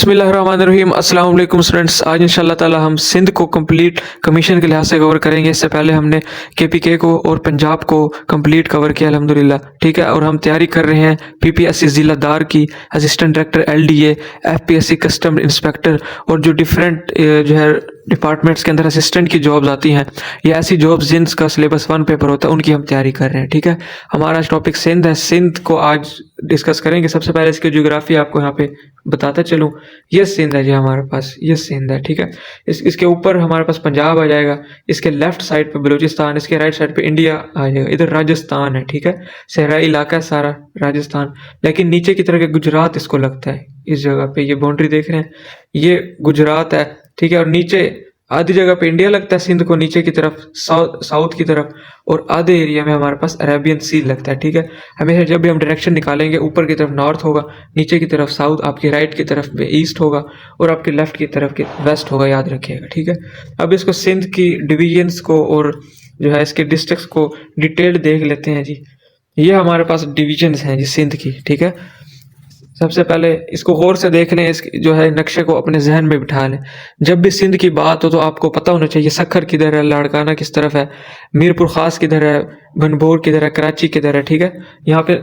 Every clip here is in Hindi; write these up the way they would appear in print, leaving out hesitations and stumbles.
बिस्मिल्लाहिर्रहमानिर्रहीम। अस्सलाम वालेकुम स्टूडेंट्स। आज इंशाल्लाह ताला हम सिंध को कंप्लीट कमीशन के लिहाज से कवर करेंगे। इससे पहले हमने केपीके को और पंजाब को कंप्लीट कवर किया अल्हम्दुलिल्लाह, ठीक है। और हम तैयारी कर रहे हैं पीपीएससी ज़िलादार की, assistant director LDA, FPSC custom inspector और जो डिफरेंट जो है डिपार्टमेंट्स के अंदर असिस्टेंट की जॉब्स आती हैं, या ऐसी जॉब्स जिनका सिलेबस 1 पेपर होता है, उनकी हम तैयारी कर रहे हैं, ठीक है। हमारा आज टॉपिक सिंध है। सिंध को आज डिस्कस करेंगे। सबसे पहले इसकी ज्योग्राफी आपको यहाँ पे बताता चलूँ। ये सिंध है जी, हमारे पास ये सिंध है, ठीक है। इसके ऊपर हमारे पास पंजाब आ जाएगा, इसके लेफ्ट साइड पे बलूचिस्तान, इसके राइट साइड पे इंडिया आ जाएगा, इधर राजस्थान है, ठीक है। सहराई इलाका है सारा राजस्थान, लेकिन नीचे की तरफ गुजरात इसको लगता है। इस जगह पे ये बाउंड्री देख रहे हैं, ये गुजरात है, ठीक है। और नीचे आधी जगह पे इंडिया लगता है सिंध को, नीचे की तरफ साउथ की तरफ, और आधे एरिया में हमारे पास अरेबियन सी लगता है, ठीक है। हमेशा जब भी हम डायरेक्शन निकालेंगे, ऊपर की तरफ नॉर्थ होगा, नीचे की तरफ साउथ, आपकी राइट की तरफ ईस्ट होगा और आपके लेफ्ट की तरफ के वेस्ट होगा, याद रखिएगा, ठीक है। अब इसको सिंध की डिवीजन्स को और जो है इसके डिस्ट्रिक्ट्स को डिटेल्ड देख लेते हैं जी। ये हमारे पास डिवीजन्स हैं जी सिंध की, ठीक है। सबसे पहले इसको गौर से देख लें, इस जो है नक्शे को अपने जहन में बिठा लें। जब भी सिंध की बात हो तो आपको पता होना चाहिए सखर किधर है, लाड़काना किस तरफ है, मीरपुर खास किधर है, बनभोर किधर है, कराची किधर है, ठीक है। यहाँ पे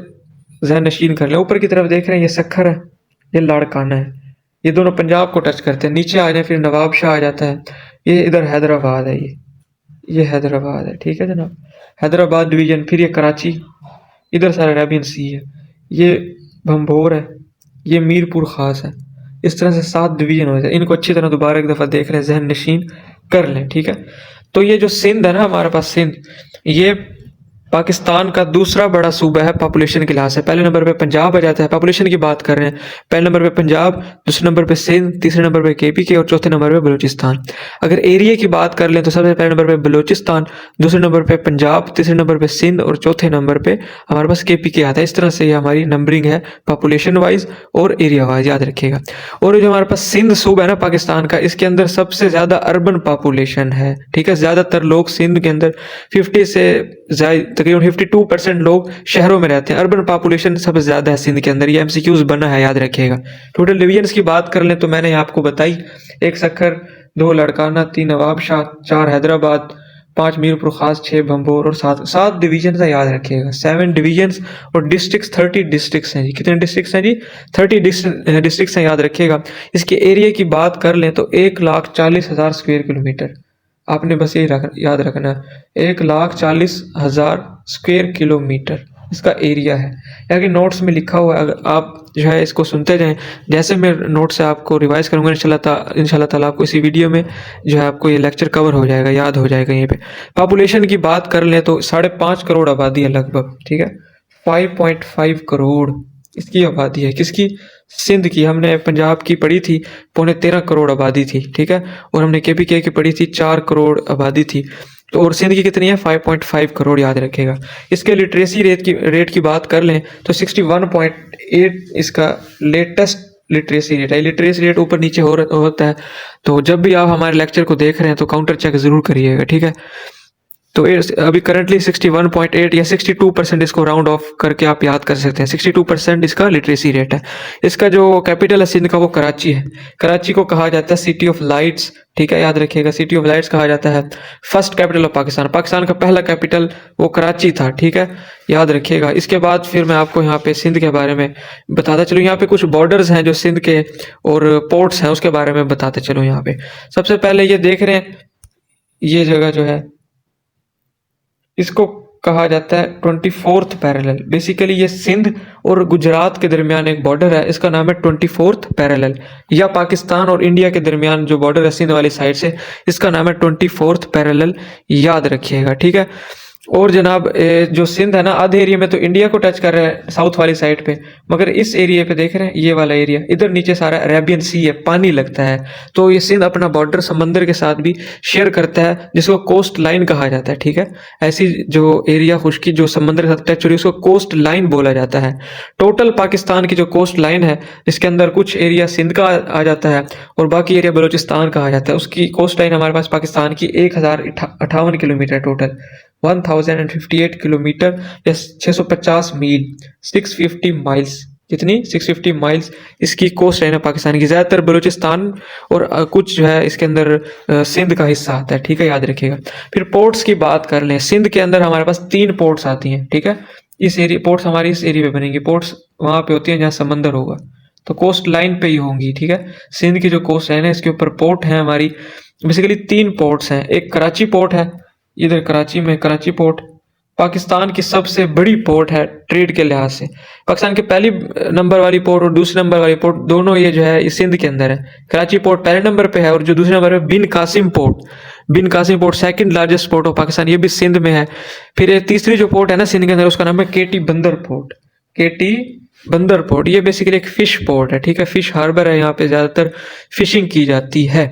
जहन नशीन कर लें। ऊपर की तरफ देख रहे हैं, ये सखर है, ये लाड़काना है, ये दोनों पंजाब को टच करते हैं। नीचे आ जाए फिर नवाबशाह आ जाता है, ये इधर हैदराबाद है, ये हैदराबाद है, ठीक है जनाब, हैदराबाद डिवीजन। फिर ये कराची, इधर सारा अरेबियन सी है, ये भंभोर है, ये मीरपुर खास है। इस तरह से 7 डिवीजन हो जाए। इनको अच्छी तरह दोबारा एक दफ़ा देख लें, जहन नशीन कर लें, ठीक है। तो ये जो सिंध है ना हमारे पास, सिंध ये पाकिस्तान का दूसरा बड़ा सूबा है पॉपुलेशन के लिहाज से। पहले नंबर पे पंजाब आ जाता है, पॉपुलेशन की बात कर रहे हैं। पहले नंबर पे पंजाब, दूसरे नंबर पे सिंध, तीसरे नंबर पे केपीके और चौथे नंबर पे बलूचिस्तान। अगर एरिया की बात कर लें तो सबसे पहले नंबर पे बलूचिस्तान, दूसरे नंबर पे पंजाब, तीसरे नंबर पे सिंध और चौथे नंबर पे हमारे पास केपीके आता है। इस तरह से ये हमारी नंबरिंग है पॉपुलेशन वाइज और एरिया वाइज, याद रखिएगा। और जो हमारे पास सिंध सूबा है ना पाकिस्तान का, इसके अंदर सबसे ज़्यादा अर्बन पॉपुलेशन है, ठीक है। ज़्यादातर लोग सिंध के अंदर 50 से तकरीबन 52% लोग शहरों में रहते हैं। अर्बन पॉपुलेशन सबसे ज़्यादा है सिंध के अंदर, ये एमसीक्यूज बना है, याद रखिएगा। टोटल डिवीजन्स की बात कर लें तो मैंने आपको बताई, 1 सखर, 2 लाड़काना, 3 नवाबशाह, 4 हैदराबाद, 5 मीरपुर खास, 6 भंभोर और 7 डिवीजन है, याद रखिएगा। 7 डिवीजन्स और डिस्ट्रिक्ट 30 डिस्ट्रिक्ट्स हैं जी। कितने डिस्ट्रिक्ट्स हैं जी? 30 डिस्ट्रिक्ट्स हैं, याद रखिएगा। इसके एरिया की बात कर लें तो 1,40,000 स्क्वायर किलोमीटर। आपने बस यही याद रखना है, 1,40,000 स्क्वायर किलोमीटर इसका एरिया है। यहाँ कि नोट्स में लिखा हुआ है, अगर आप जो है इसको सुनते जाएं, जैसे मैं नोट से आपको रिवाइज करूँगा इंशाल्लाह ताला आपको इसी वीडियो में जो है आपको ये लेक्चर कवर हो जाएगा, याद हो जाएगा। यहीं पे पॉपुलेशन की बात कर लें तो 5.5 करोड़ आबादी है लगभग, ठीक है। 5.5 करोड़ इसकी आबादी है। किसकी? सिंध की। हमने पंजाब की पढ़ी थी, 13.25 करोड़ आबादी थी, ठीक है। और हमने केपीके की पढ़ी थी, 4 करोड़ आबादी थी। तो और सिंध की कितनी है? 5.5 करोड़, याद रखेगा। इसके लिटरेसी रेट की बात कर लें तो 61.8 इसका लेटेस्ट लिटरेसी रेट है। लिटरेसी रेट ऊपर नीचे होता है, तो जब भी आप हमारे लेक्चर को देख रहे हैं तो काउंटर चेक जरूर करिएगा, ठीक है। तो अभी करंटली 61.8 या 62% इसको राउंड ऑफ करके आप याद कर सकते हैं। 62% इसका लिटरेसी रेट है। इसका जो कैपिटल है सिंध का वो कराची है। कराची को कहा जाता है सिटी ऑफ लाइट्स, ठीक है, याद रखिएगा। सिटी ऑफ लाइट्स कहा जाता है। First capital of Pakistan, Pakistan का पहला कैपिटल वो कराची था, ठीक है, याद रखिएगा। इसके बाद फिर मैं आपको यहाँ पे सिंध के बारे में बताता चलूँ। यहाँ पे कुछ बॉर्डर्स हैं जो सिंध के और पोर्ट्स हैं, उसके बारे में बताते चलूँ। यहाँ पे सबसे पहले ये देख रहे हैं, ये जगह जो है इसको कहा जाता है 24th पैरेलल। बेसिकली ये सिंध और गुजरात के दरमियान एक बॉर्डर है, इसका नाम है 24th पैरेलल। या पाकिस्तान और इंडिया के दरमियान जो बॉर्डर है सिंध वाली साइड से, इसका नाम है 24th पैरेलल, याद रखिएगा, ठीक है। और जनाब जो सिंध है ना, आधे एरिया में तो इंडिया को टच कर रहा है साउथ वाली साइड पे, मगर इस एरिया पे देख रहे हैं, ये वाला एरिया इधर नीचे सारा अरेबियन सी है, पानी लगता है। तो ये सिंध अपना बॉर्डर समंदर के साथ भी शेयर करता है, जिसको कोस्ट लाइन कहा जाता है, ठीक है। ऐसी जो एरिया खुश्की जो समंदर के साथ टच हो रही है उसको कोस्ट लाइन बोला जाता है। टोटल पाकिस्तान की जो कोस्ट लाइन है, इसके अंदर कुछ एरिया सिंध का आ जाता है और बाकी एरिया बलूचिस्तान का आ जाता है। उसकी कोस्ट लाइन हमारे पास पाकिस्तान की 1058 किलोमीटर टोटल, 1058 किलोमीटर या 650 मील, 650 माइल्स, कितनी 650 माइल्स इसकी कोस्ट लाइन है पाकिस्तान की। ज़्यादातर बलूचिस्तान और कुछ जो है इसके अंदर सिंध का हिस्सा आता है, ठीक है, याद रखिएगा। फिर पोर्ट्स की बात कर लें, सिंध के अंदर हमारे पास 3 पोर्ट्स आती हैं, ठीक है। इस एरिया पोर्ट्स हमारी इस एरिया पे बनेंगी। पोर्ट्स वहाँ पे होती हैं जहाँ समंदर होगा, तो कोस्ट लाइन पे ही होंगी, ठीक है। सिंध की जो कोस्ट लाइन है इसके ऊपर पोर्ट है हमारी। बेसिकली 3 पोर्ट्स हैं। एक कराची पोर्ट है, इधर कराची में कराची पोर्ट पाकिस्तान की सबसे बड़ी पोर्ट है ट्रेड के लिहाज से। पाकिस्तान की पहली नंबर वाली पोर्ट और दूसरे नंबर वाली पोर्ट दोनों ये जो है इस सिंध के अंदर है। कराची पोर्ट पहले नंबर पे है और जो दूसरे नंबर पे Bin Qasim port second largest port of Pakistan, ये भी सिंध में है। फिर ये तीसरी जो पोर्ट है ना सिंध के अंदर, उसका नाम है केटी बंदर पोर्ट। केटी बंदर पोर्ट ये बेसिकली एक फिश पोर्ट है, ठीक है, फिश हार्बर है, यहाँ पे ज़्यादातर फिशिंग की जाती है।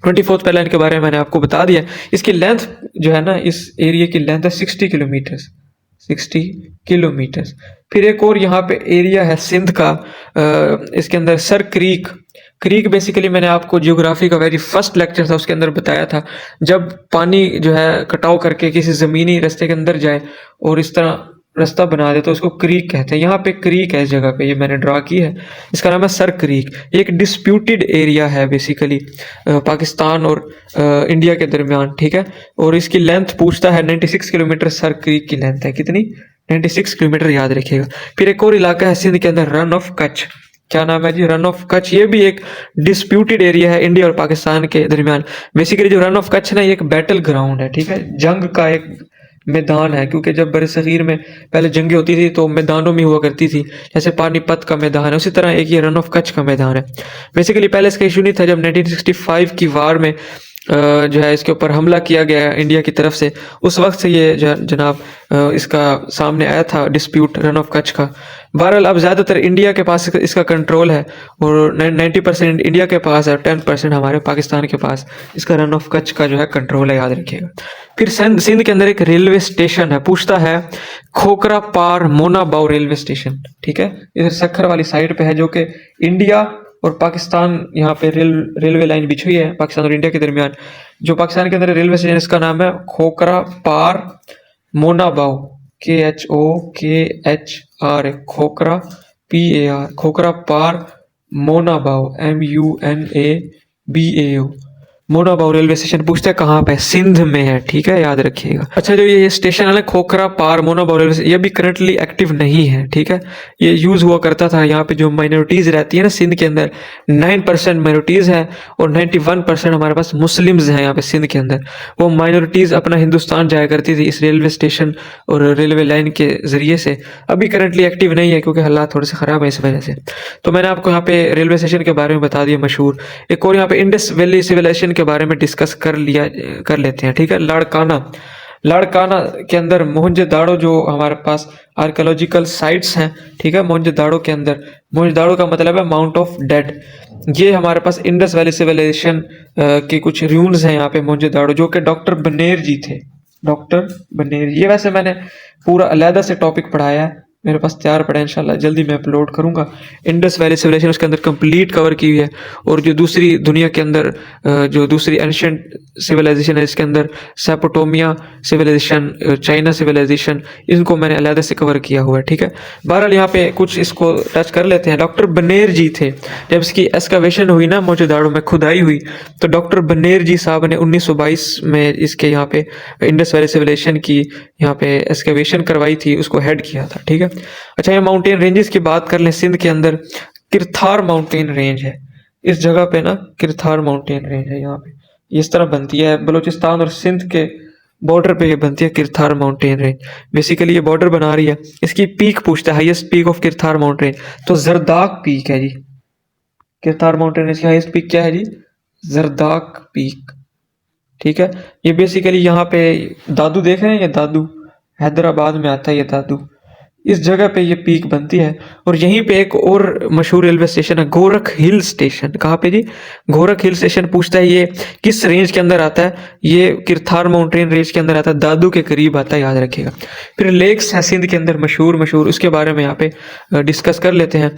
24th पैलाइन के बारे में मैंने आपको बता दिया। इसकी लेंथ जो है ना, इस एरिया की लेंथ है 60 किलोमीटर, 60 किलोमीटर। फिर एक और यहाँ पे एरिया है सिंध का, इसके अंदर सर क्रीक बेसिकली मैंने आपको जियोग्राफी का वेरी फर्स्ट लेक्चर था उसके अंदर बताया था। जब पानी जो है कटाव करके किसी ज़मीनी रास्ते के अंदर जाए और इस तरह रास्ता बना दे तो उसको क्रीक कहते हैं। यहाँ पे क्रीक है इस जगह पे, ये मैंने ड्रा की है, इसका नाम है सर क्रीक। एक डिस्प्यूटेड एरिया है बेसिकली पाकिस्तान और इंडिया के दरमियान, ठीक है। और इसकी लेंथ पूछता है 96 किलोमीटर सर क्रीक की लेंथ है, कितनी 96 किलोमीटर, याद रखिएगा। फिर एक और इलाका है सिंध के अंदर रन ऑफ कच्छ, क्या नाम है जी, रन ऑफ कच्छ। ये भी एक डिस्प्यूटेड एरिया है इंडिया और पाकिस्तान के दरमियान। बेसिकली जो रन ऑफ कच्छ ना ये एक बैटल ग्राउंड है, ठीक है, जंग का एक मैदान है, क्योंकि जब बरसगीर में पहले जंगें होती थी तो मैदानों में हुआ करती थी, जैसे पानीपत का मैदान है, उसी तरह एक ये रन ऑफ कच्छ का मैदान है। बेसिकली पहले इसका इशू नहीं था, जब 1965 की वार में जो है इसके ऊपर हमला किया गया इंडिया की तरफ से, उस वक्त से ये जनाब इसका सामने आया था डिस्प्यूट रन ऑफ कच्छ का। बहरहाल अब ज़्यादातर इंडिया के पास इसका कंट्रोल है और 90% इंडिया के पास है, 10% हमारे पाकिस्तान के पास इसका रन ऑफ कच्छ का जो है कंट्रोल है, याद रखिएगा। फिर सिंध के अंदर एक रेलवे स्टेशन है, पूछता है खोखरा पार मोना बाव रेलवे स्टेशन, ठीक है, इधर सखर वाली साइड पे है, जो कि इंडिया और पाकिस्तान यहाँ पे रेलवे लाइन बिछी हुई है पाकिस्तान और इंडिया के दरमियान। जो पाकिस्तान के अंदर रेलवे स्टेशन, इसका नाम है खोखरा पार मोनाबाव, KHOKHR, खोखरा PAR, खोखरा पार मोनाबाव MUNABAO, मोनाबाव रेलवे स्टेशन। पूछता है कहाँ पे, सिंध में है, ठीक है, याद रखिएगा। अच्छा, जो ये स्टेशन है ना खोखरा पार मोनाबाव रेलवे स्टेशन, ये भी करंटली एक्टिव नहीं है, ठीक है। ये यूज़ हुआ करता था। यहाँ पे जो माइनॉरिटीज़ रहती है ना सिंध के अंदर, 9% माइनॉरिटीज़ है और 91% हमारे पास मुस्लिम्स हैं यहाँ पे सिंध के अंदर। वो माइनॉरिटीज़ अपना हिंदुस्तान जाया करती थी इस रेलवे स्टेशन और रेलवे लाइन के ज़रिए से। अभी करंटली एक्टिव नहीं है क्योंकि हालात थोड़े से ख़राब है इस वजह से। तो मैंने आपको यहाँ पे रेलवे स्टेशन के बारे में बता दिया मशहूर। एक और यहाँ पे इंडस वैली सिविलाइजेशन के बारे में डिस्कस कर लेते हैं, ठीक है। लाड़काना के अंदर मोहनजोदाड़ो जो हमारे पास आर्कियोलॉजिकल साइट्स हैं, ठीक है, मोहनजोदाड़ो के अंदर, मोहनजोदाड़ो का मतलब है माउंट ऑफ डेड। ये हमारे पास इंडस वैली सिविलाइजेशन के कुछ रूइंस हैं यहाँ पे मोहनजोदाड़ो, जो कि डॉक्टर बनेर जी थे, डॉक्टर बनेर। ये वैसे मैंने पूरा अलहदा से टॉपिक पढ़ाया है, मेरे पास तैयार पड़ा है, इंशाल्लाह जल्दी मैं अपलोड करूंगा। इंडस वैली सिविलाइजेशन उसके अंदर कंप्लीट कवर की हुई है। और जो दूसरी दुनिया के अंदर जो दूसरी एंशिएंट सिविलाइजेशन है, इसके अंदर सेपोटोमिया सिविलाइजेशन, चाइना सिविलाइजेशन, इनको मैंने अलहदा से कवर किया हुआ है, ठीक है। बहरहाल यहाँ पे कुछ इसको टच कर लेते हैं। डॉक्टर बनेर जी थे, जब इसकी एक्सकवेशन हुई ना मोहनजोदाड़ो में, खुदाई हुई, तो डॉक्टर बनेर जी साहब ने 1922 में इसके यहाँ पे इंडस वैली सिविलाइजेशन की यहाँ पे एक्सकवेशन करवाई थी, उसको हेड किया था, ठीक है। अच्छा, ये माउंटेन रेंजेस की बात कर लें, सिंध के अंदर किरथार माउंटेन रेंज है। इस जगह पे ना किरथार माउंटेन रेंज है, यहाँ पे इस तरह बनती है, बलूचिस्तान और सिंध के बॉर्डर पे ये बनती है किरथार माउंटेन रेंज। बेसिकली ये बॉर्डर बना रही है। इसकी पीक पूछता है, हाईएस्ट पीक ऑफ किरथार माउंटेन, तो जरदाक पीक है जी। किरथार माउंटेन रेंज की हाईएस्ट पीक क्या है जी, जरदाक पीक, ठीक है। ये बेसिकली यहाँ पे दादू देख रहे हैं, ये दादू हैदराबाद में आता है, ये दादू, इस जगह पे ये पीक बनती है। और यहीं पे एक और मशहूर रेलवे स्टेशन है, गोरख हिल स्टेशन। कहाँ पे जी, गोरख हिल स्टेशन। पूछता है ये किस रेंज के अंदर आता है, ये किरथार माउंटेन रेंज के अंदर आता है, दादू के करीब आता है, याद रखिएगा। फिर लेक्स है सिंध के अंदर मशहूर, उसके बारे में यहाँ पे डिस्कस कर लेते हैं।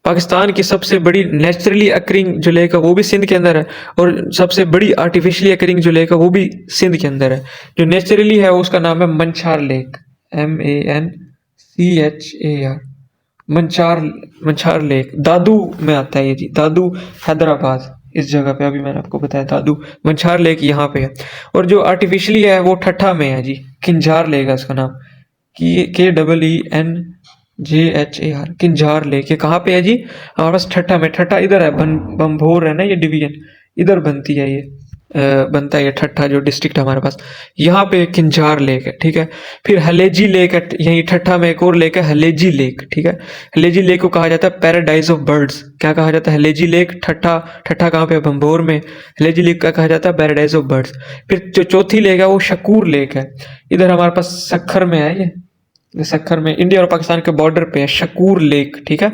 पाकिस्तान की सबसे बड़ी नेचुरली अकरिंग जो लेक है वो भी सिंध के अंदर है, और सबसे बड़ी आर्टिफिशियली अकरिंग जो लेक है वो भी सिंध के अंदर है। जो नेचुरली है उसका नाम है मंछार लेक, MANCHAR, मंचार मंछार लेक दादू में आता है ये जी, दादू हैदराबाद इस जगह पे अभी मैंने आपको बताया दादू मंछार लेक यहाँ पे है। और जो आर्टिफिशियली है वो ठट्ठा में है जी, किंजार लेक है उसका नाम, KEENJHAR किंजार लेक। ये कहाँ पे है जी? हमारे पास ठट्ठा में, ठट्ठा इधर है, बम्भोर है ना ये डिवीजन, इधर बनती है ये, बनता है ये ठट्ठा जो डिस्ट्रिक्ट है हमारे पास, यहाँ पे किंजार लेक है, ठीक है। फिर हलेजी लेक है, यही ठट्ठा में एक और लेक है हलेजी लेक, ठीक है। हलेजी लेक को कहा जाता है पैराडाइज ऑफ बर्ड्स। क्या कहा जाता है? हलेजी लेक, ठट्ठा, ठट्ठा कहाँ पे है? बम्भोर में। हलेजी लेक का कहा जाता है पैराडाइज ऑफ बर्ड्स। फिर जो चौथी लेक है वो शकूर लेक है, इधर हमारे पास सक्खर में है ये सक्खर में, इंडिया और पाकिस्तान के बॉर्डर पे है शकूर लेक, ठीक है,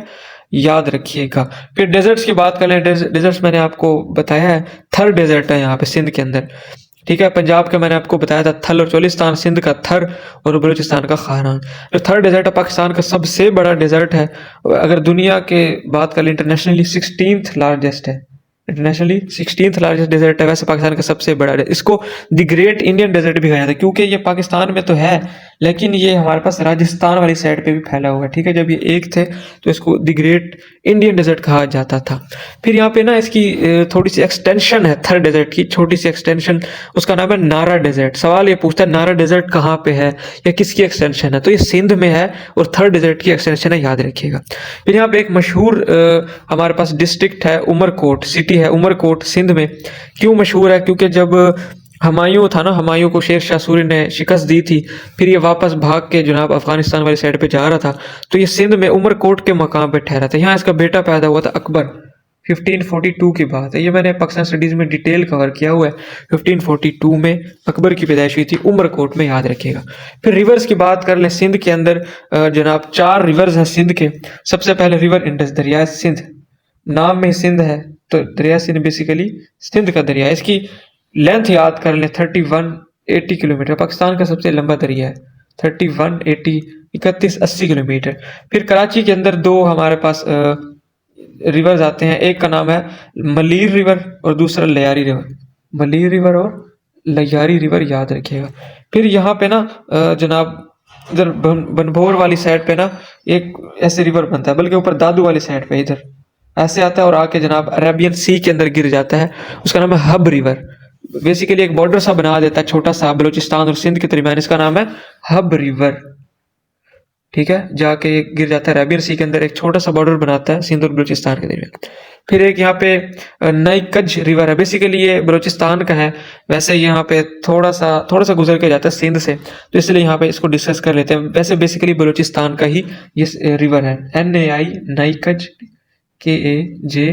याद रखिएगा। फिर डेजर्ट्स की बात करें, डेजर्ट्स मैंने आपको बताया है, थर डेजर्ट है यहाँ पे सिंध के अंदर, ठीक है। पंजाब का मैंने आपको बताया था थल और चोलिस्तान, सिंध का थर और बलूचिस्तान का खारान। जो थर डेजर्ट है पाकिस्तान का सबसे बड़ा डेजर्ट है, अगर दुनिया के बात करें इंटरनेशनली 16th लार्जेस्ट है, इंटरनेशनली 16th लार्जेस्ट डेजर्ट है, वैसे पाकिस्तान का सबसे बड़ा है। इसको द ग्रेट इंडियन डेजर्ट भी कहा जाता है, क्योंकि ये पाकिस्तान में तो है लेकिन ये हमारे पास राजस्थान वाली साइड पे भी फैला हुआ है, ठीक है। जब ये एक थे तो इसको द ग्रेट इंडियन डेजर्ट कहा जाता था। फिर यहाँ पे ना इसकी थोड़ी सी एक्सटेंशन है, थर डेजर्ट की छोटी सी एक्सटेंशन, उसका नाम है नारा डेजर्ट। सवाल ये पूछता है नारा डेजर्ट कहाँ पे है या किसकी एक्सटेंशन है, तो ये सिंध में है और थर डेजर्ट की एक्सटेंशन है, याद रखिएगा। फिर यहाँ पे एक मशहूर हमारे पास डिस्ट्रिक्ट है उमरकोट, सिटी है उमरकोट सिंध में। क्यों मशहूर है? क्योंकि जब हुमायूं था ना, हुमायूं को शेर शाह सूरी ने शिकस्त दी थी, फिर ये वापस भाग के जनाब अफगानिस्तान वाली साइड पे जा रहा था, तो ये सिंध में उमरकोट के मकाम पे ठहरा था। यहाँ इसका बेटा पैदा हुआ था अकबर, 1542 की बात है, ये मैंने पाकिस्तान स्टडीज में डिटेल कवर किया हुआ है। 1542 में अकबर की पैदाइश हुई थी उमरकोट में, याद रखिएगा। फिर रिवर्स की बात कर ले, सिंध के अंदर जनाब 4 रिवर्स हैं सिंध के। सबसे पहले रिवर इंडस, दरिया सिंध, नाम में सिंध है तो दरिया सिंध बेसिकली सिंध का दरिया है। इसकी लेंथ याद कर लें 3180 किलोमीटर, पाकिस्तान का सबसे लंबा दरिया है, 3180 3180 किलोमीटर। फिर कराची के अंदर 2 हमारे पास रिवर्स आते हैं, एक का नाम है मलीर रिवर और दूसरा लयारी रिवर, मलीर रिवर और लयारी रिवर, याद रखिएगा। फिर यहाँ पे ना जनाब इधर बनभोर वाली साइड पे ना एक ऐसे रिवर बनता है, बल्कि ऊपर दादू वाली साइड पे इधर ऐसे आता है और आके जनाब अरेबियन सी के अंदर गिर जाता है, उसका नाम है हब रिवर। बेसिकली एक बॉर्डर सा बना देता है छोटा सा बलूचिस्तान और सिंध के दरमियान, इसका नाम है हब रिवर, ठीक है। जाके गिर जाता है अरेबियन सी के अंदर, एक छोटा सा बॉर्डर बनाता है सिंध और बलूचिस्तान के दरमियान। फिर एक यहाँ पे नाइकज रिवर है, बेसिकली ये बलूचिस्तान का है, वैसे यहाँ पे थोड़ा सा गुजर के जाता है सिंध से, तो इसलिए यहाँ पे इसको डिस्कस कर लेते हैं। वैसे बेसिकली बलूचिस्तान का ही ये रिवर है, NAI नाइकज, KAJRIVER,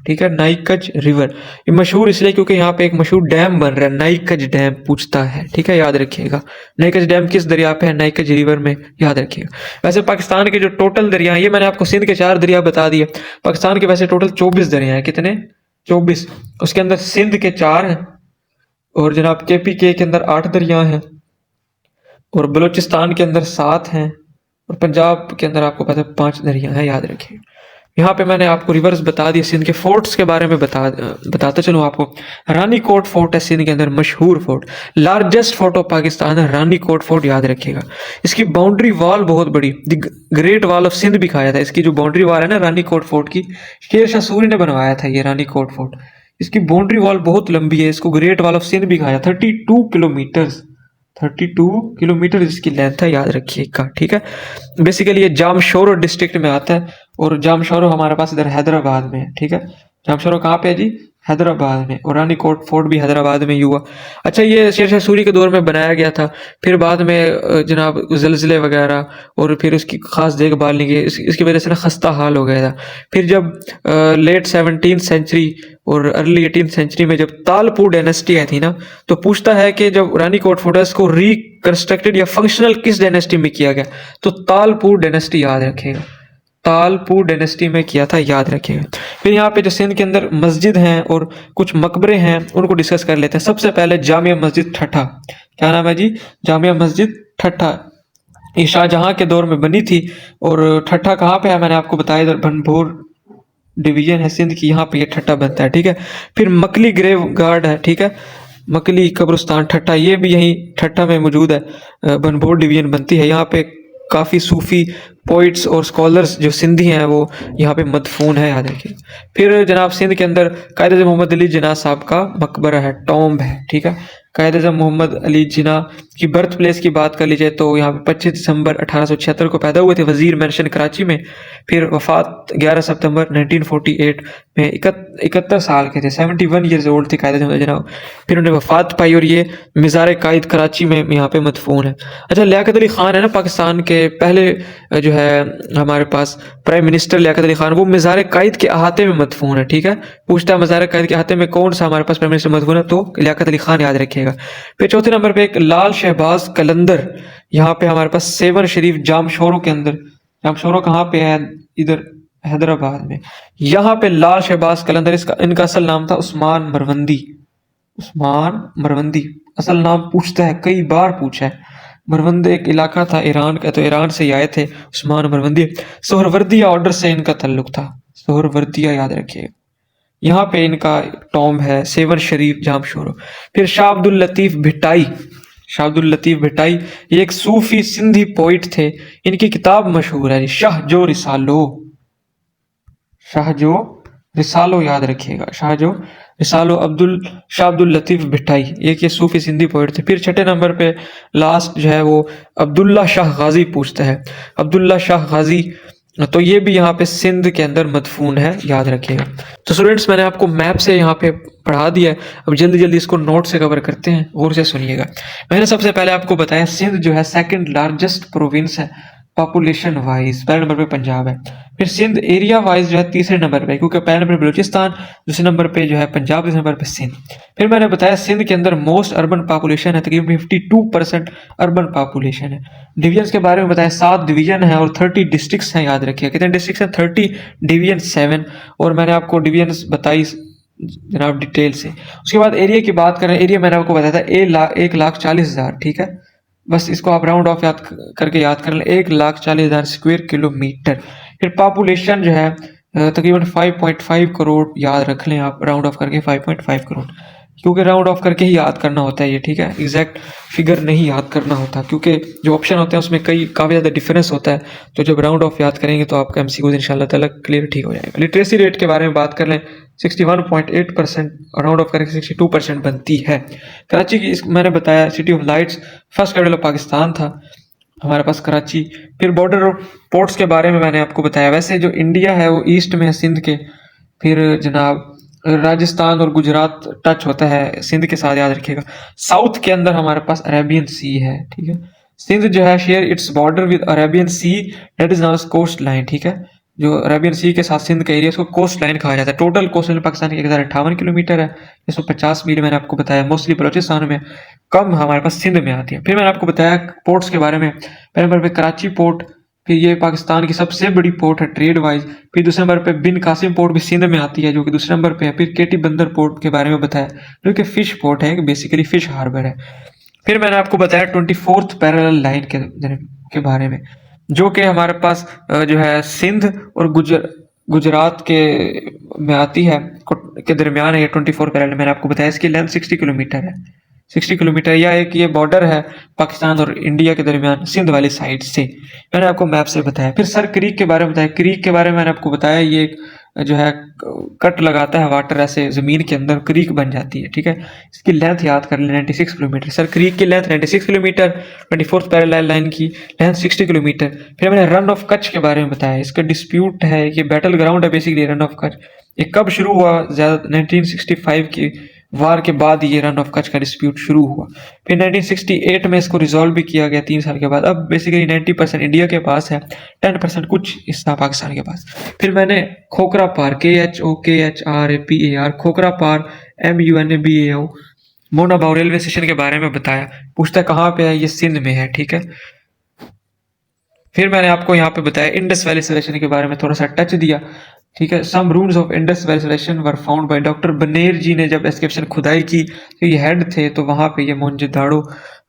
ठीक है, नाइकज रिवर। ये मशहूर इसलिए क्योंकि यहाँ पे एक मशहूर डैम बन रहा है, नाइकज डैम पूछता है, ठीक है, याद रखिएगा। नाइकज डैम किस दरिया पे है? नाइकज रिवर में, याद रखिएगा। वैसे पाकिस्तान के जो टोटल दरिया हैं, ये मैंने आपको सिंध के 4 दरिया बता दिए, पाकिस्तान के वैसे टोटल 24 दरिया हैं। कितने? 24। उसके अंदर सिंध के 4 हैं और जनाब KPK के अंदर 8 दरिया हैं और बलूचिस्तान के अंदर 7 हैं और पंजाब के अंदर आपको पता है 5 दरिया हैं, याद रखिए। यहाँ पे मैंने आपको रिवर्स बता दिए, सिंध के फोर्ट्स के बारे में बताते चलूँ आपको। रानी कोट फोर्ट है सिंध के अंदर, मशहूर fort, largest fort of Pakistan है रानी कोट फोर्ट, याद रखिएगा। इसकी बाउंड्री वॉल बहुत बड़ी, the great wall of Sindh भी कहा जाता है। इसकी जो बाउंड्री वॉल है ना रानी कोट फोर्ट की, शेर शाह सूरी ने बनवाया था ये रानी कोट फोर्ट। इसकी बाउंड्री वॉल बहुत लंबी है, इसको ग्रेट वॉल ऑफ सिंध भी कहा जाता है। 32 किलोमीटर, 32 किलोमीटर इसकी लेंथ है, याद रखिएगा, ठीक है। बेसिकली ये जामशोरो डिस्ट्रिक्ट में आता है और जामशोरो हमारे पास इधर हैदराबाद में है, ठीक है। जामशोरो कहाँ पे है जी? हैदराबाद में। और रानी कोट फोर्ट भी हैदराबाद में ही हुआ। अच्छा, ये शेर शाह सूरी के दौर में बनाया गया था, फिर बाद में जनाब ज़लज़ले वगैरह और फिर उसकी खास देखभाल नहीं की, इसकी वजह से ना खस्ता हाल हो गया था। फिर जब लेट 17th सेंचुरी और अर्ली 18th सेंचुरी में जब तालपुर डायनेस्टी आई थी ना, तो पूछता है कि जब रानी कोट फोर्ट को रिकंस्ट्रक्टेड या फंक्शनल किस डायनेस्टी में किया गया, तो तालपुर डायनेस्टी, याद रखेगा, तालपुर डायनेस्टी में किया था, याद रखेगा। फिर यहाँ पे जो सिंध के अंदर मस्जिद हैं और कुछ मकबरे हैं उनको डिस्कस कर लेते हैं। सबसे पहले जामिया मस्जिद ठट्ठा, क्या नाम है जी? जामिया मस्जिद ठट्ठा, ये शाहजहां के दौर में बनी थी। और ठट्ठा कहाँ पे है मैंने आपको बताया, इधर बनभोर डिवीजन है सिंध की, यहाँ पे ये ठट्ठा बनता है, ठीक है। फिर मकली ग्रेव गार्ड है, ठीक है, मकली कब्रिस्तान ठट्ठा, ये भी यहीं ठट्ठा में मौजूद है, बनभोर डिवीजन बनती है। यहाँ पे काफ़ी सूफ़ी पोइट्स और स्कॉलर्स जो सिंधी हैं वो यहाँ पे मदफून है, याद रखिए। फिर जनाब सिंध के अंदर कायद अज़म मोहम्मद अली जिन्ना साहब का मकबरा है, टॉम्ब है, ठीक है। कायद अज़म मोहम्मद अली जिन्ना की बर्थ प्लेस की बात कर लीजिए तो यहाँ पे 25 दिसंबर 1876 को पैदा हुए थे, वजीर मेंशन कराची में। फिर वफात 11 सितंबर 1948 में 71 साल के थे, 71 ईयर्स ओल्ड थे कायद अज़म जनाब। फिर उन्हें वफात पाई और ये मज़ार कायद कराची में यहाँ पे मदफून है। अच्छा, लियाकत अली ख़ान है ना पाकिस्तान के पहले जो है हमारे पास प्राइम मिनिस्टर लियाकत अली ख़ान, वो मज़ार कायद के अहाते में मदफून है, ठीक है। पूछता है मज़ार कायद के अहाते में कौन सा हमारे पास प्राइम मिनिस्टर मदफून है, तो लियाकत अली ख़ान, याद रखिएगा। फिर चौथे नंबर पे एक लाल शहबाज कलंदर, यहाँ पे हमारे पास सेवन शरीफ जामशोरों के अंदर, जामशोरों कहाँ पे है, इधर हैदराबाद में। यहाँ पे लाल शहबाज कलंदर, इनका असल नाम था उस्मान मरवंदी। उस्मान मरवंदी असल नाम पूछता है, कई बार पूछा है। मरवंद एक इलाका था ईरान का, तो ईरान से आए थे उस्मान मरवंदी। सोहरवर्दिया ऑर्डर से इनका ताल्लुक था, सोहरवर्दिया, याद रखिए। यहाँ पे इनका टॉम्ब है, सेवन शरीफ जामशोरो। फिर शाह अब्दुल लतीफ भिटाई, शाह अब्दुल लतीफ भिटाई ये एक सूफी सिंधी पोइट थे। इनकी किताब मशहूर है शाह जो रिसालो, शाह जो रिसालो, याद रखिएगा, शाह जो रिसालो। शाह अब्दुल लतीफ भिटाई एक ये सूफी सिंधी पोइट थे। फिर छठे नंबर पे लास्ट जो है वो अब्दुल्ला शाह गाजी पूछता है, अब्दुल्ला शाह गाजी, तो ये भी यहाँ पे सिंध के अंदर मदफून है, याद रखिएगा। तो स्टूडेंट्स, मैंने आपको मैप से यहाँ पे पढ़ा दिया है, अब जल्दी जल्दी इसको नोट से कवर करते हैं, गौर से सुनिएगा। मैंने सबसे पहले आपको बताया सिंध जो है सेकंड लार्जेस्ट प्रोविंस है पॉपुलेशन वाइज, पहले नंबर पे पंजाब है। फिर सिंध एरिया वाइज जो है तीसरे नंबर पे, क्योंकि पहले नंबर पे बलूचिस्तान, दूसरे नंबर पे जो है पंजाब, तीसरे नंबर पे सिंध। फिर मैंने बताया सिंध के अंदर मोस्ट अर्बन पॉपुलेशन है, तकरीबन 52% अर्बन पॉपुलेशन है। डिवीजन के बारे में बताया 7 डिवीजन है और 30 डिस्ट्रिक्ट्स हैं, याद रखिए। कितने डिस्ट्रिक्ट्स हैं? 30, डिवीजन 7। और मैंने आपको डिवीजन बताई जनाब डिटेल से। उसके बाद एरिया की बात करें, एरिया मैंने आपको बताया था 1,40,000, ठीक है। बस इसको आप राउंड ऑफ करके याद कर लें, 1,40,000 स्क्वायर किलोमीटर। फिर पॉपुलेशन जो है तकरीबन 5.5 करोड़, याद रख लें आप, राउंड ऑफ करके 5.5 करोड़, क्योंकि राउंड ऑफ करके ही याद करना होता है ये, ठीक है। एग्जैक्ट फिगर नहीं याद करना होता, क्योंकि जो ऑप्शन होते हैं उसमें काफ़ी ज़्यादा डिफरेंस होता है। तो जब राउंड ऑफ याद करेंगे तो आपका MCQ इंशाल्लाह ताला क्लियर ठीक हो जाएगा। लिटरेसी रेट के बारे में बात कर लें, 61.8%, राउंड ऑफ करके 62% बनती है। कराची की मैंने बताया city of lights, first capital of Pakistan था हमारे पास कराची। फिर बॉर्डर और पोर्ट्स के बारे में मैंने आपको बताया। वैसे जो इंडिया है वो ईस्ट में है सिंध के, फिर जनाब राजस्थान और गुजरात टच होता है सिंध के साथ, याद रखिएगा। साउथ के अंदर हमारे पास अरेबियन सी है, ठीक है। सिंध जो है share its border with Arabian Sea, that is not coastline, ठीक है। जो अरेबियन सी के साथ सिंध का एरिया, उसको कोस्ट लाइन कहा जाता है। टोटल कोस्ट लाइन पाकिस्तान की 1058 किलोमीटर है, 150 मील मैंने आपको बताया, मोस्टली बलोचिस्तान में, कम हमारे पास सिंध में आती है। फिर मैंने आपको बताया पोर्ट्स के बारे में, पहले नंबर पे कराची पोर्ट, फिर ये पाकिस्तान की सबसे बड़ी पोर्ट है ट्रेड वाइज। फिर दूसरे नंबर पे बिन कासिम पोर्ट भी सिंध में आती है, जो कि दूसरे नंबर पे है। फिर केटी बंदर पोर्ट के बारे में बताया, जो कि फिश पोर्ट है, बेसिकली फिश हार्बर है। फिर मैंने आपको बताया 24th पैरेलल लाइन के बारे में, जो कि हमारे पास जो है सिंध और गुजरात के में आती है, के दरमियान है ये 24 पैरेलल। मैंने आपको बताया इसकी लेंथ 60 किलोमीटर है, 60 किलोमीटर। या एक ये बॉर्डर है पाकिस्तान और इंडिया के दरमियान सिंध वाली साइड से, मैंने आपको मैप से बताया। फिर सर क्रीक के बारे में बताया, क्रीक के बारे में मैंने आपको बताया, ये जो है कट लगाता है वाटर ऐसे जमीन के अंदर, क्रीक बन जाती है, ठीक है। इसकी लेंथ याद कर लें 96 किलोमीटर। सर क्रीक की length 96 kilometre, 24th parallel line की लेंथ 60 किलोमीटर। फिर मैंने रन ऑफ कच्छ के बारे में बताया, इसका डिस्प्यूट है, ये बैटल ग्राउंड है बेसिकली रन ऑफ कच्छ। ये कब शुरू हुआ? ज्यादा 1965 की वार के बाद ये रन ऑफ कच्छ का डिस्प्यूट शुरू हुआ। फिर 1968 में इसको रिजॉल्व भी किया गया 3 साल के बाद। अब बेसिकली 90% इंडिया के पास है, 10% कुछ हिस्सा पाकिस्तान के पास। फिर मैंने खोखरा पार, KHOKHRAPAR, खोखरा पार MUNABAO, मोनाबाव रेलवे स्टेशन के बारे में बताया। पूछता है कहाँ पे है, ये सिंध में है, ठीक है। फिर मैंने आपको यहाँ पे बताया इंडस वैली सिविलाइजेशन के बारे में थोड़ा सा टच दिया, ठीक है। Some rooms of Indus valley civilization were found by doctor Banerjee ने जब एक्सकैवेशन खुदाई की, तो ये हेड थे, तो वहाँ पे ये मोहनजोदाड़ो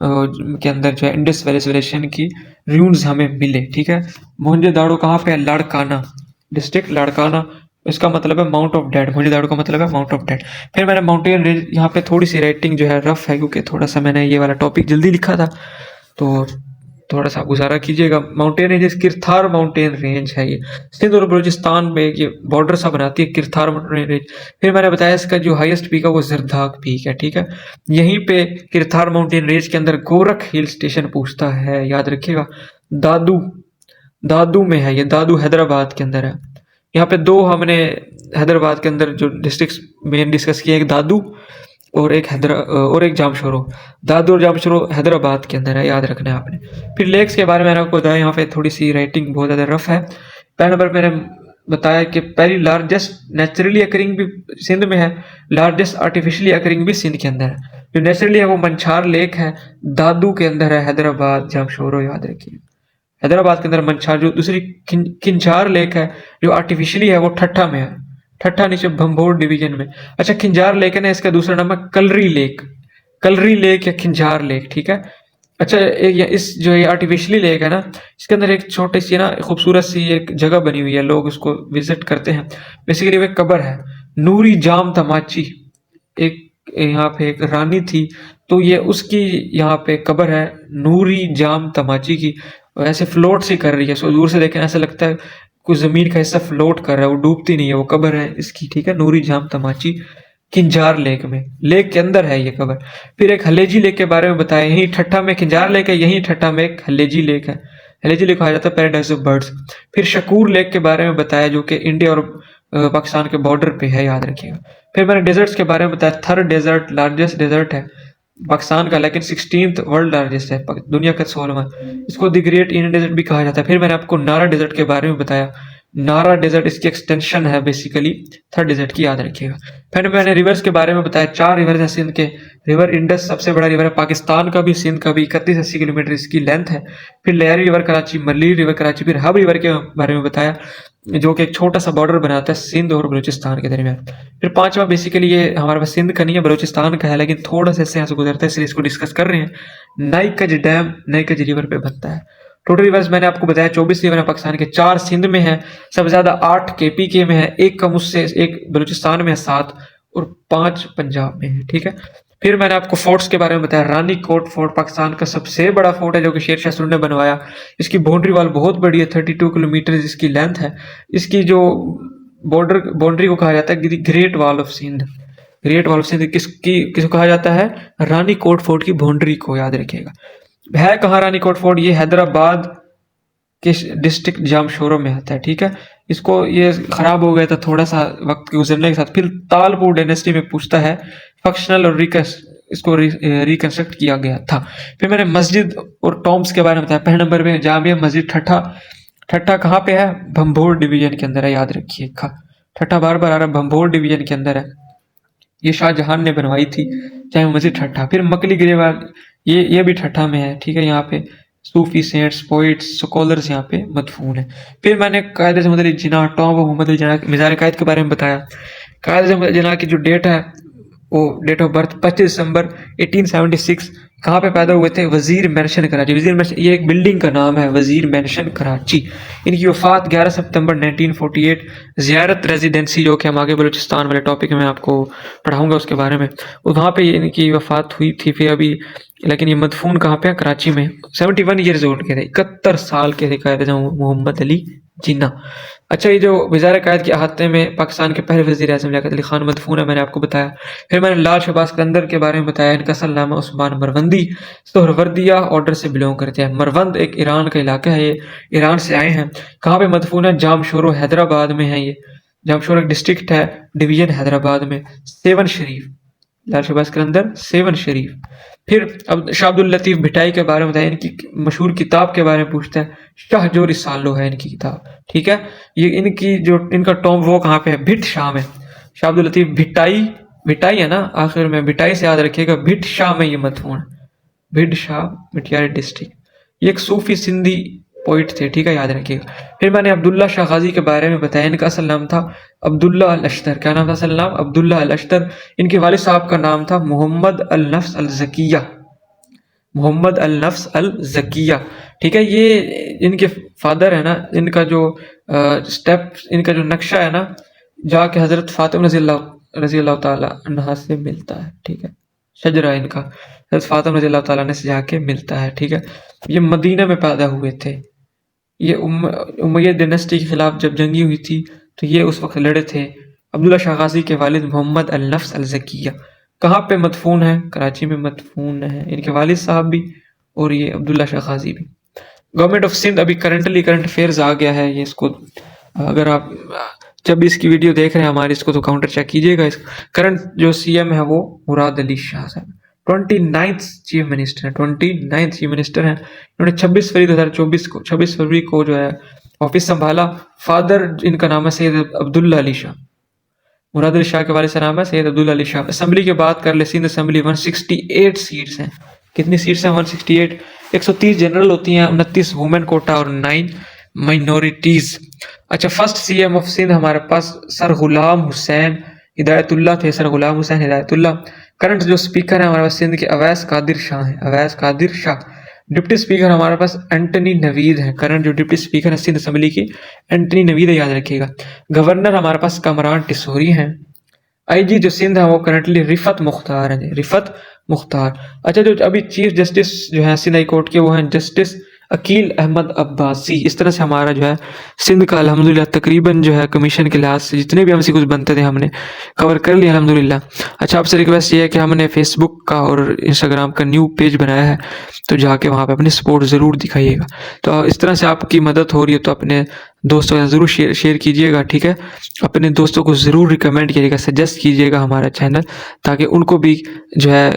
के अंदर जो है इंडस वैली सिविलाइजेशन की रूम्स हमें मिले, ठीक है। मोहनजोदाड़ो कहाँ पे है? लाड़काना डिस्ट्रिक्ट, लाड़काना, इसका मतलब है माउंट ऑफ डेड, मोहनजोदाड़ो का मतलब है माउंट ऑफ डेड। फिर मैंने माउंटेन रेंज, यहाँ पे थोड़ी सी राइटिंग जो है रफ है, क्योंकि थोड़ा सा मैंने ये वाला टॉपिक जल्दी लिखा था, तो थोड़ा सा गुजारा कीजिएगा। माउंटेन रेंज किरथार माउंटेन रेंज है ये, सिंध और बलूचिस्तान में ये बॉर्डर सा बनाती है किरथार माउंटेन रेंज। फिर मैंने बताया इसका जो हाईएस्ट पीक है वो जरदाग पीक है, ठीक है। यहीं पे किरथार माउंटेन रेंज के अंदर गोरख हिल स्टेशन पूछता है, याद रखिएगा। दादू, दादू में है ये, दादू हैदराबाद के अंदर है। यहाँ पे दो हमने हैदराबाद के अंदर जो डिस्ट्रिक्ट मेन डिस्कस किए, एक दादू और एक जामशोरो। दादू और जामशोरो हैदराबाद के अंदर है, याद रखना है आपने। फिर लेक्स के बारे में मैंने आपको बताया, यहाँ पे थोड़ी सी राइटिंग बहुत ज़्यादा रफ है। पहले नंबर मैंने बताया कि पहली लार्जेस्ट नेचुरली अकरिंग भी सिंध में है, लार्जेस्ट आर्टिफिशियली अकरिंग भी सिंध के अंदर है। जो नेचुरली है वो मंछार लेक है, दादू के अंदर है, हैदराबाद जामशोरो, याद रखिए। हैदराबाद के अंदर मंछार, जो दूसरी खिंचार लेक है जो आर्टिफिशियली है वो ठट्ठा में है, ठट्ठा नीचे भंभोर डिवीजन में। अच्छा, खिंजार लेक है ना, इसका दूसरा नाम है कलरी लेक, कलरी लेक या खिंजार लेक, ठीक है। अच्छा, इस जो ये आर्टिफिशियली लेक है ना, इसके अंदर एक छोटी सी ना खूबसूरत सी एक जगह बनी हुई है, लोग उसको विजिट करते हैं। बेसिकली वो एक कब्र है, नूरी जाम तमाची, एक यहाँ पे एक रानी थी, तो ये उसकी यहाँ पे कब्र है, नूरी जाम तमाची की। ऐसे फ्लोट सी कर रही है, सो दूर से देखें ऐसा लगता है कुछ जमीन का हिस्सा फ्लोट कर रहा है, वो डूबती नहीं है, वो कब्र है इसकी, ठीक है। नूरी जाम तमाची किंजार लेक में, लेक के अंदर है ये कब्र। फिर एक हलेजी लेक के बारे में बताया, यही ठट्ठा में किंजार लेक है, यही ठट्ठा में एक हलेजी लेक है, हलेजी लेक कहा जाता है पैराडाइज ऑफ बर्ड्स। फिर शकूर लेक के बारे में बताया, जो कि इंडिया और पाकिस्तान के बॉर्डर पे है, याद रखिएगा। फिर मैंने डेजर्ट्स के बारे में बताया, थर डेजर्ट लार्जेस्ट डेजर्ट है पाकिस्तान का, लेकिन 16th वर्ल्ड लार्जेस्ट है, दुनिया का 16वां। इसको द ग्रेट इंडियन डेजर्ट भी कहा जाता है। फिर मैंने आपको नारा डेजर्ट के बारे में बताया, नारा डेजर्ट इसकी एक्सटेंशन है बेसिकली थर्ड डेजर्ट की, याद रखिएगा। फिर मैंने रिवर्स के बारे में बताया, 4 रिवर्स हैं सिंध के। रिवर इंडस सबसे बड़ा रिवर है पाकिस्तान का भी, सिंध का भी, 3180 किलोमीटर इसकी लेंथ है। फिर लहरी रिवर कराची, मल्ली रिवर कराची। फिर हब रिवर के बारे में बताया, जो कि एक छोटा सा बॉर्डर बनाता है सिंध और बलूचिस्तान के दरमियान। फिर 5वां बेसिकली ये हमारे पास सिंध का नहीं है, बलूचिस्तान का है, लेकिन थोड़ा सा इससे यहाँ से गुजरता है, इसलिए इसको डिस्कस कर रहे हैं। नाइकज डैम नाइकज रिवर पे बनता है। टोटल रिवर्स मैंने आपको बताया 24 रिवर है पाकिस्तान के, 4 सिंध में है, सबसे ज्यादा 8 केपीके में है, एक कम उससे, एक बलूचिस्तान में है 7, और 5 पंजाब में है, ठीक है। फिर मैंने आपको फोर्ट्स के बारे में बताया, रानी कोट फोर्ट पाकिस्तान का सबसे बड़ा फोर्ट है, जो कि शेर शाह सूरी ने बनवाया। इसकी बाउंड्री वॉल बहुत बड़ी है, 32 किलोमीटर इसकी लेंथ है। इसकी जो बाउंड्री को कहा जाता है great wall of Sindh, great wall of Sindh किसको कहा जाता है? रानी कोट फोर्ट की बाउंड्री को, याद रखिएगा। है कहाँ रानी कोट फोर्ट? ये हैदराबाद के डिस्ट्रिक्ट जामशोरो में आता है, ठीक है। इसको ये खराब हो गया था थोड़ा सा वक्त के गुजरने के साथ। फिर तालपुर डायनेस्टी में पूछता है, फंक्शनल और इसको रिकंस्ट्रक्ट किया गया था। फिर मैंने मस्जिद और टॉम्ब्स के बारे में बताया। पहले नंबर पे जामिया मस्जिद ठट्ठा, ठट्ठा कहाँ पे है? भंभोर डिवीजन के अंदर है, याद रखिए। ठट्ठा बार बार आ रहा है, भंभोर डिवीजन के अंदर है। ये शाहजहां ने बनवाई थी जामिया मस्जिद ठट्ठा। फिर मकली ग्रेवाल, ये भी ठट्ठा में है, ठीक है। यहाँ पे सूफी सेंट्स, पोइट्स, स्कॉलर्स यहाँ पे मदफून है। फिर मैंने कायद अहमद अली जिन्ना, टॉम मोहम्मद अली जिन्ना, मिज़ार कायद के बारे में बताया। कायद अहमद अली जिन्ना की जो डेट है वो डेट ऑफ बर्थ 25 दिसंबर 1876। कहाँ पे पैदा हुए थे? वजीर मेंशन कराची। वजीर मेंशन ये एक बिल्डिंग का नाम है, वजीर मेंशन कराची। इनकी वफात 11 सितंबर 1948। ज़ियारत रेजिडेंसी, जो कि हम आगे बलूचिस्तान वाले टॉपिक में आपको पढ़ाऊंगा उसके बारे में, वहाँ पे इनकी वफात हुई थी। फिर अभी लेकिन ये मदफून कहाँ पे है? कराची में। 71 ईयर्स ओल्ड के थे, 71 साल के थे कायद मोहम्मद अली जिन्ना। अच्छा, ये जो वज़ार कायद के अहाते में पाकिस्तान के पहले वज़ीर आज़म लियाकत अली खान मदफून है, मैंने आपको बताया। फिर मैंने लाल शहबाज कलंदर के बारे में बताया। इनका असल नाम है उस्मान मरवंदी, सोहरवर्दिया ऑर्डर से बिलोंग करते हैं। मरवंद एक ईरान का इलाका है, ये ईरान से आए हैं। कहाँ पे मदफून है? जामशोरो हैदराबाद में है। ये जामशोरो एक डिस्ट्रिक्ट है, डिवीजन हैदराबाद में। सेवन शरीफ, लाल शहबाज कलंदर, सेवन शरीफ। फिर अब शाह अब्दुल लतीफ भिटाई के बारे में बताया। इनकी मशहूर किताब के बारे में पूछता है, शाह जो रिसालो है इनकी किताब, ठीक है। ये इनकी जो इनका टॉम वो कहाँ पे है? भिट शाह में। शाह अब्दुल लतीफ भिटाई, भिटाई है ना आखिर में, भिटाई से याद रखिएगा। भिट शाह में ये मदफून, भिट शाह मिटियारी डिस्ट्रिक्ट। ये एक सूफी सिंधी पोइट थे, ठीक है, याद रखिएगा। फिर मैंने अब्दुल्ला शाह गाजी के बारे में बताया। इनका असल नाम था अब्दुल्ला अल अश्तर। क्या नाम था असल नाम? अब्दुल्ला अल अश्तर। इनके वालिद साहब का नाम था मोहम्मद अल नफ्स अल जकिया, मोहम्मद अल नफ्स अल जकिया, ठीक है। ये इनके फादर है ना, इनका जो स्टेप, इनका जो नक्शा है ना, जाके हजरत फातिमा रजी अल्लाह ताला अन्हा से मिलता है, ठीक है। शजरा इनका हज़रत फ़ातिमा रज़ियल्लाहु ताला अन्हा से जाके मिलता है, ठीक है। ये मदीना में पैदा हुए थे। ये उमैय्यद डायनेस्टी के खिलाफ जब जंगी हुई थी तो ये उस वक्त लड़े थे। अब्दुल्ला शाह गाज़ी के वालिद मोहम्मद अल नफ्स अल ज़किया कहाँ पे मदफून है? कराची में मदफून है इनके वालिद साहब भी और ये अब्दुल्ला शाह गाज़ी भी। गवर्नमेंट ऑफ सिंध अभी करंट अफेयर्स आ गया है, ये इसको अगर आप जब भी इसकी वीडियो देख रहे हैं हमारी, इसको तो काउंटर चेक कीजिएगा। इस करंट जो सीएम है वो मुराद अली शाह साहब 29th चीफ मिनिस्टर हैं, 29th चीफ मिनिस्टर हैं। इन्होंने 26 फरवरी 2024 को 26 फरवरी को जो है ऑफिस संभाला। फादर इनका नाम है सैयद अब्दुल्ला अली शाह, मुराद अली शाह के वालिद से नाम है सैयद अब्दुल्ला अली शाह। असेंबली की बात कर ले, सिंध असेंबली 168 सीट्स हैं। कितनी सीट्स हैं? 168। 130 जनरल होती हैं, 29 वुमेन कोटा और 9 माइनॉरिटीज। अच्छा, फर्स्ट सीएम ऑफ सिंध हमारे पास सर गुलाम हुसैन हिदायतुल्लाह थे, सर गुलाम हुसैन हिदायतुल्लाह। करंट जो स्पीकर है हमारे पास सिंध के अवैस कादिर शाह हैं, अवैस कादिर शाह। डिप्टी स्पीकर हमारे पास एंटनी नवीद है, करंट जो डिप्टी स्पीकर है सिंध असेंबली की एंटनी नवीद है, याद रखिएगा। गवर्नर हमारे पास कमरान टिसोरी हैं। आईजी जो सिंध है वो करंटली रिफत मुख्तार है, रिफत मुख्तार। अच्छा, जो अभी चीफ जस्टिस जो है सिंध हाई कोर्ट के वो हैं जस्टिस अकील अहमद अब्बासी। इस तरह से हमारा जो है सिंध का अल्हम्दुलिल्लाह तकरीबन जो है कमीशन के लिहाज से जितने भी हमसे कुछ बनते थे हमने कवर कर लिया अल्हम्दुलिल्लाह। अच्छा, आपसे रिक्वेस्ट ये है कि हमने फेसबुक का और इंस्टाग्राम का न्यू पेज बनाया है, तो जाके वहाँ पे अपनी सपोर्ट ज़रूर दिखाइएगा। तो इस तरह से आपकी मदद हो रही है तो अपने दोस्तों के साथ ज़रूर शेयर कीजिएगा, ठीक है। अपने दोस्तों को ज़रूर रिकमेंड कीजिएगा, सजेस्ट कीजिएगा हमारा चैनल, ताकि उनको भी जो है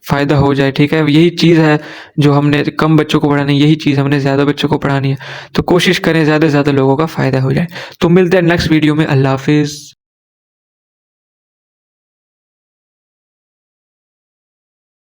फ़ायदा हो जाए, ठीक है। यही चीज़ है जो हमने कम बच्चों को पढ़ानी है, यही चीज़ हमने ज़्यादा बच्चों को पढ़ानी है, तो कोशिश करें ज़्यादा से ज़्यादा लोगों का फ़ायदा हो जाए। तो मिलते हैं नेक्स्ट वीडियो में। अल्लाह हाफिज़।